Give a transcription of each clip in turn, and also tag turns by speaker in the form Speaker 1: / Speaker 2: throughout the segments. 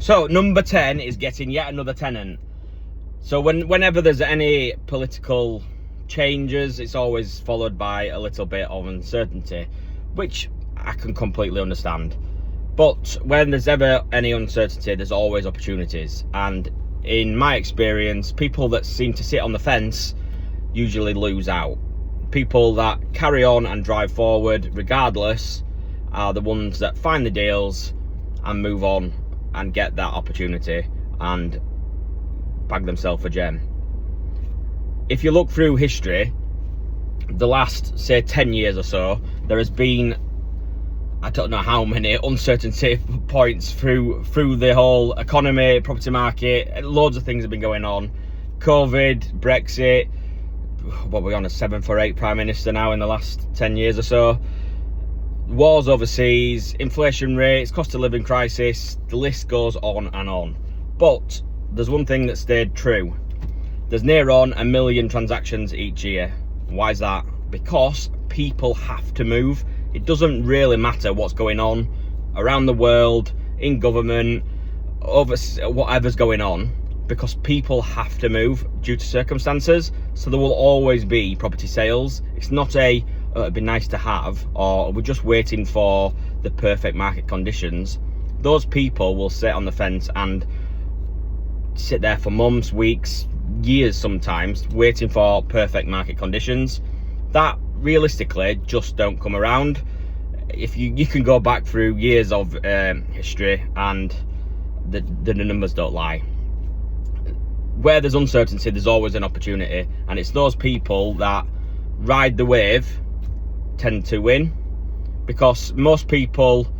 Speaker 1: So number 10 is getting yet another tenant. So whenever there's any political changes, it's always followed by a little bit of uncertainty, which I can completely understand. But when there's ever any uncertainty, there's always opportunities. And in my experience, people that seem to sit on the fence usually lose out. People that carry on and drive forward regardless are the ones that find the deals and move on and get that opportunity and bag themselves a gem. If you look through history, the last, say, 10 years or so, there has been, I don't know how many uncertainty points through the whole economy, property market. Loads of things have been going on. COVID, Brexit, what we're on, a 7th or 8th Prime Minister now in the last 10 years or so. Wars overseas, inflation rates, cost of living crisis, the list goes on and on. But there's one thing that stayed true. There's near on 1 million transactions each year. Why is that? Because people have to move. It doesn't really matter what's going on around the world, in government, over whatever's going on, because people have to move due to circumstances. So there will always be property sales. It's not a it'd be nice to have, or we're just waiting for the perfect market conditions. Those people will sit on the fence and sit there for months, weeks, years sometimes, waiting for perfect market conditions that realistically just don't come around. If you can go back through years of history and the numbers don't lie. Where there's uncertainty, there's always an opportunity, and it's those people that ride the wave tend to win, because most people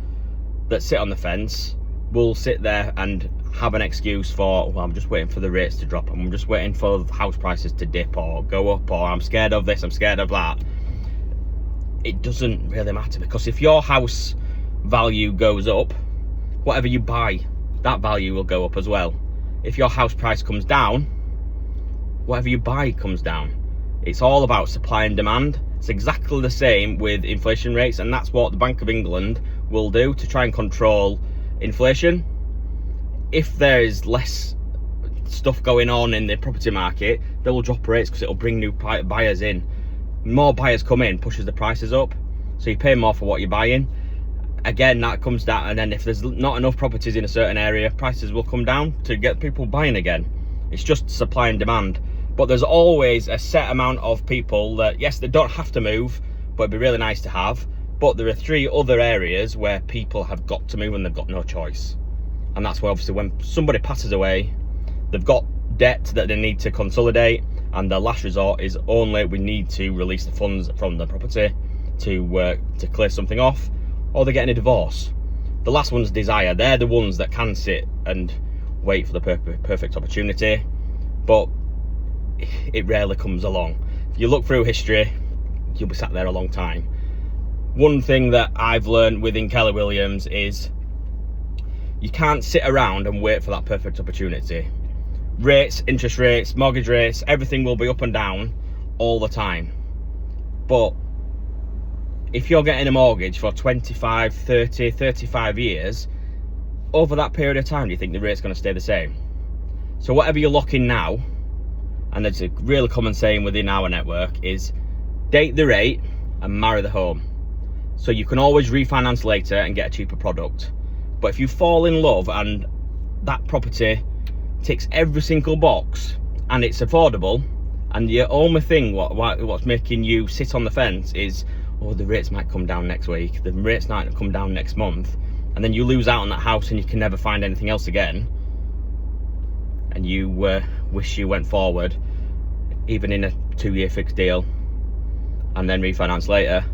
Speaker 1: that sit on the fence will sit there and have an excuse for, well, I'm just waiting for the rates to drop, I'm just waiting for house prices to dip or go up, or I'm scared of this, I'm scared of that. It doesn't really matter, because if your house value goes up, whatever you buy, that value will go up as well. If your house price comes down, whatever you buy comes down. It's all about supply and demand. It's exactly the same with inflation rates, and that's what the Bank of England will do to try and control inflation. If there is less stuff going on in the property market, they will drop rates because it'll bring new buyers in. More buyers come in, pushes the prices up, so you pay more for what you're buying. Again, that comes down, and then if there's not enough properties in a certain area, prices will come down to get people buying again. It's just supply and demand. But there's always a set amount of people that, yes, they don't have to move, but it'd be really nice to have. But there are 3 other areas where people have got to move and they've got no choice. And that's where, obviously, when somebody passes away, they've got debt that they need to consolidate, and the last resort is only we need to release the funds from the property to clear something off, or they're getting a divorce. The last one's desire. They're the ones that can sit and wait for the perfect opportunity, but it rarely comes along. If you look through history, you'll be sat there a long time. One thing that I've learned within Keller Williams is you can't sit around and wait for that perfect opportunity. Rates, interest rates, mortgage rates, everything will be up and down all the time. But if you're getting a mortgage for 25, 30, 35 years, over that period of time, do you think the rate's going to stay the same? So whatever you're locking now, and there's a really common saying within our network, is date the rate and marry the home. So you can always refinance later and get a cheaper product. But if you fall in love and that property ticks every single box and it's affordable, and the only thing what's making you sit on the fence is, oh, the rates might come down next week, the rates might come down next month, and then you lose out on that house and you can never find anything else again, and you wish you went forward, even in a 2-year fixed deal, and then refinance later.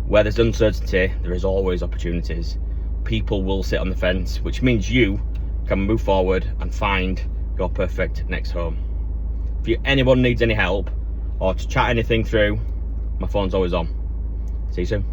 Speaker 1: Where there's uncertainty, there is always opportunities. People will sit on the fence, which means you can move forward and find your perfect next home. If anyone needs any help or to chat anything through, my phone's always on. See you soon.